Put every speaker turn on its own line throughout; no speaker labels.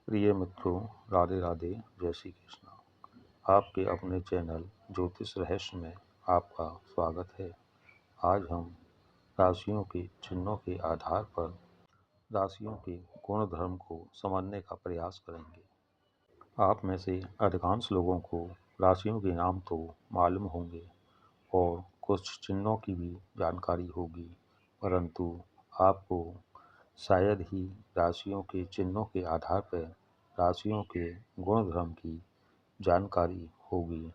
प्रिय मित्रों, राधे राधे, जय श्री कृष्णा। आपके अपने चैनल ज्योतिष रहस्य में आपका स्वागत है। आज हम राशियों के चिन्हों के आधार पर राशियों के गुण धर्म को समझने का प्रयास करेंगे। आप में से अधिकांश लोगों को राशियों के नाम तो मालूम होंगे और कुछ चिन्हों की भी जानकारी होगी, परंतु आपको शायद ही राशियों के चिन्हों के आधार पर राशियों के गुण धर्म की जानकारी होगी।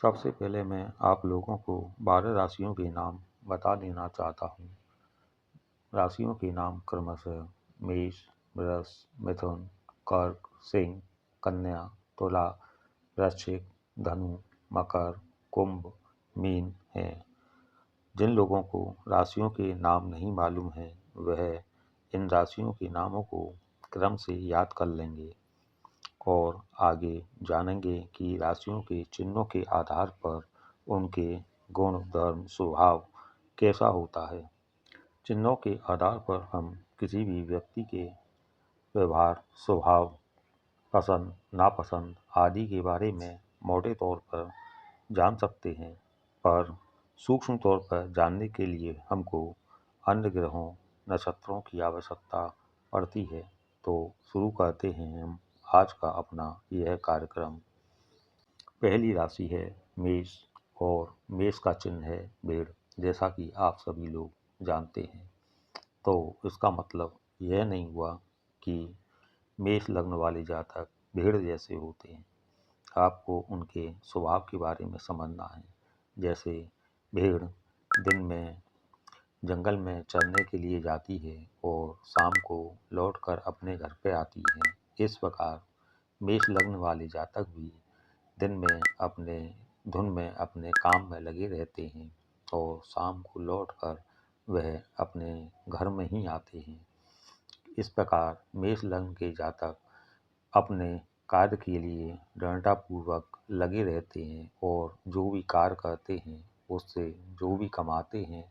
सबसे पहले मैं आप लोगों को 12 राशियों के नाम बता देना चाहता हूँ। राशियों के नाम क्रमशः मेष, वृष, मिथुन, कर्क, सिंह, कन्या, तुला, वृश्चिक, धनु, मकर, कुंभ, मीन हैं। जिन लोगों को राशियों के नाम नहीं मालूम है वह इन राशियों के नामों को क्रम से याद कर लेंगे और आगे जानेंगे कि राशियों के चिन्हों के आधार पर उनके गुण धर्म स्वभाव कैसा होता है। चिन्हों के आधार पर हम किसी भी व्यक्ति के व्यवहार, स्वभाव, पसंद नापसंद आदि के बारे में मोटे तौर पर जान सकते हैं, पर सूक्ष्म तौर पर जानने के लिए हमको अन्य ग्रहों, नक्षत्रों की आवश्यकता पड़ती है। तो शुरू करते हैं हम आज का अपना यह कार्यक्रम। पहली राशि है मेष और मेष का चिन्ह है भेड़, जैसा कि आप सभी लोग जानते हैं। तो इसका मतलब यह नहीं हुआ कि मेष लग्न वाले जातक भेड़ जैसे होते हैं। आपको उनके स्वभाव के बारे में समझना है। जैसे भेड़ दिन में जंगल में चरने के लिए जाती है और शाम को लौटकर अपने घर पे आती है, इस प्रकार मेष लग्न वाले जातक भी दिन में अपने धुन में अपने काम में लगे रहते हैं और शाम को लौटकर वह अपने घर में ही आते हैं। इस प्रकार मेष लग्न के जातक अपने कार्य के लिए दृढ़तापूर्वक लगे रहते हैं और जो भी कार्य करते हैं उससे जो भी कमाते हैं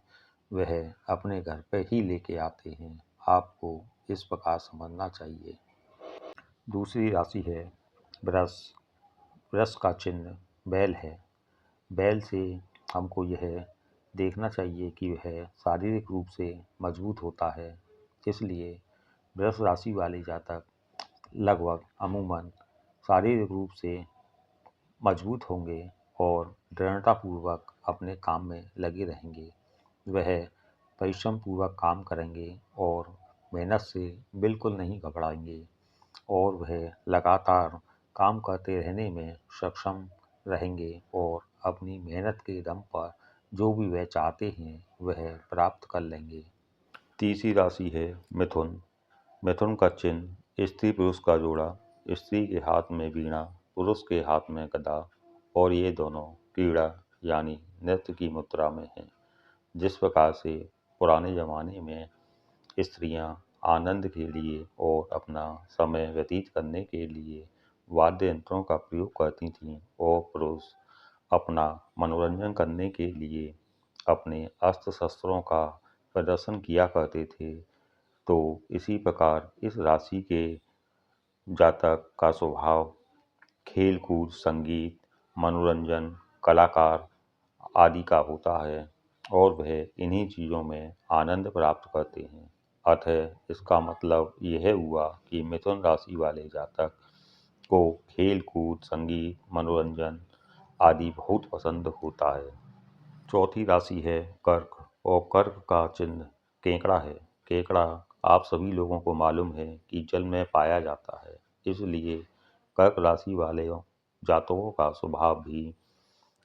वह अपने घर पर ही लेके आते हैं। आपको इस प्रकार समझना चाहिए। दूसरी राशि है वृष। वृष का चिन्ह बैल है। बैल से हमको यह देखना चाहिए कि वह शारीरिक रूप से मजबूत होता है, इसलिए वृष राशि वाले जातक लगभग अमूमन शारीरिक रूप से मजबूत होंगे और दृढ़तापूर्वक अपने काम में लगे रहेंगे। वह परिश्रम पूर्वक काम करेंगे और मेहनत से बिल्कुल नहीं घबराएंगे और वह लगातार काम करते रहने में सक्षम रहेंगे और अपनी मेहनत के दम पर जो भी वह चाहते हैं वह प्राप्त कर लेंगे। तीसरी राशि है मिथुन। मिथुन का चिन्ह स्त्री पुरुष का जोड़ा। स्त्री के हाथ में वीणा, पुरुष के हाथ में गदा और ये दोनों क्रीड़ा यानी नृत्य की मुद्रा में हैं। जिस प्रकार से पुराने ज़माने में स्त्रियां आनंद के लिए और अपना समय व्यतीत करने के लिए वाद्य यंत्रों का प्रयोग करती थीं और पुरुष अपना मनोरंजन करने के लिए अपने अस्त्र शस्त्रों का प्रदर्शन किया करते थे, तो इसी प्रकार इस राशि के जातक का स्वभाव खेल कूद, संगीत, मनोरंजन, कलाकार आदि का होता है और वह इन्हीं चीज़ों में आनंद प्राप्त करते हैं। अतः इसका मतलब यह हुआ कि मिथुन राशि वाले जातक को खेल कूद, संगीत, मनोरंजन आदि बहुत पसंद होता है। चौथी राशि है कर्क और कर्क का चिन्ह केकड़ा है। केकड़ा आप सभी लोगों को मालूम है कि जल में पाया जाता है, इसलिए कर्क राशि वाले जातकों का स्वभाव भी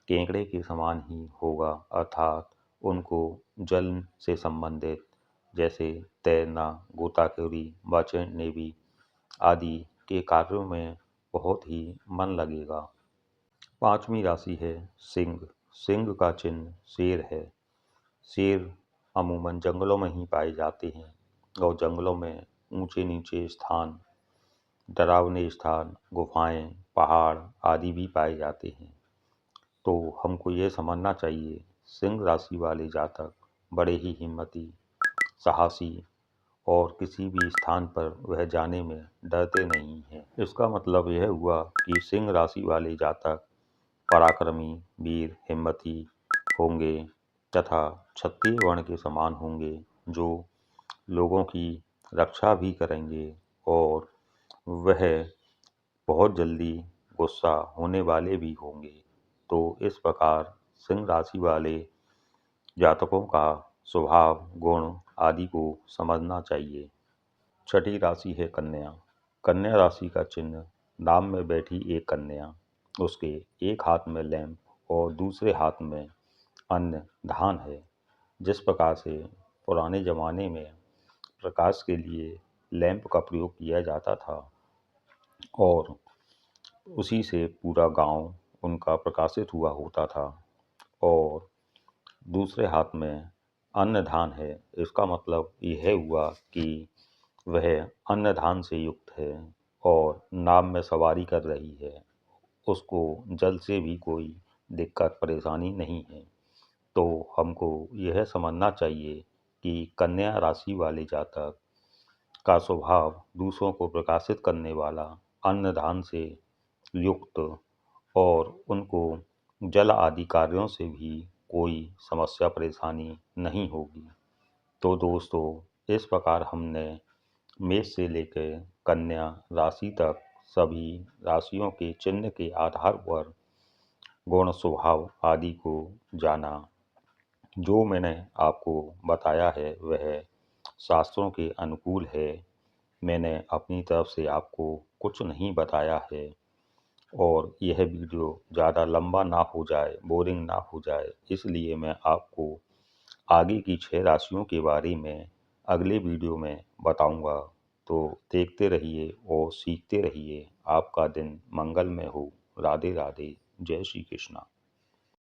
केकड़े के समान ही होगा, अर्थात उनको जल से संबंधित जैसे तैरना, गोताखोरी, मर्चेंट नेवी आदि के कार्यों में बहुत ही मन लगेगा। पांचवी राशि है सिंह। सिंह का चिन्ह शेर है। शेर अमूमन जंगलों में ही पाए जाते हैं और जंगलों में ऊंचे नीचे स्थान, डरावने स्थान, गुफाएं, पहाड़ आदि भी पाए जाते हैं। तो हमको ये समझना चाहिए सिंह राशि वाले जातक बड़े ही हिम्मती, साहसी और किसी भी स्थान पर वह जाने में डरते नहीं हैं। इसका मतलब यह हुआ कि सिंह राशि वाले जातक पराक्रमी, वीर, हिम्मती होंगे तथा क्षत्रिय वर्ण के समान होंगे, जो लोगों की रक्षा भी करेंगे और वह बहुत जल्दी गुस्सा होने वाले भी होंगे। तो इस प्रकार सिंह राशि वाले जातकों का स्वभाव, गुण आदि को समझना चाहिए। छठी राशि है कन्या। कन्या राशि का चिन्ह नाम में बैठी एक कन्या, उसके एक हाथ में लैंप और दूसरे हाथ में अन्य धान है। जिस प्रकार से पुराने जमाने में प्रकाश के लिए लैंप का प्रयोग किया जाता था और उसी से पूरा गांव उनका प्रकाशित हुआ होता था, और दूसरे हाथ में अन्न धान है, इसका मतलब यह हुआ कि वह अन्न धान से युक्त है और नाव में सवारी कर रही है, उसको जल से भी कोई दिक्कत परेशानी नहीं है। तो हमको यह समझना चाहिए कि कन्या राशि वाले जातक का स्वभाव दूसरों को प्रकाशित करने वाला, अन्न धान से युक्त, और उनको जल आदि कार्यों से भी कोई समस्या परेशानी नहीं होगी। तो दोस्तों, इस प्रकार हमने मेष से लेकर कन्या राशि तक सभी राशियों के चिन्ह के आधार पर गुण, स्वभाव आदि को जाना। जो मैंने आपको बताया है वह शास्त्रों के अनुकूल है। मैंने अपनी तरफ से आपको कुछ नहीं बताया है, और यह वीडियो ज़्यादा लंबा ना हो जाए, बोरिंग ना हो जाए, इसलिए मैं आपको आगे की 6 राशियों के बारे में अगले वीडियो में बताऊंगा। तो देखते रहिए और सीखते रहिए। आपका दिन मंगलमय हो। राधे राधे। जय श्री कृष्णा।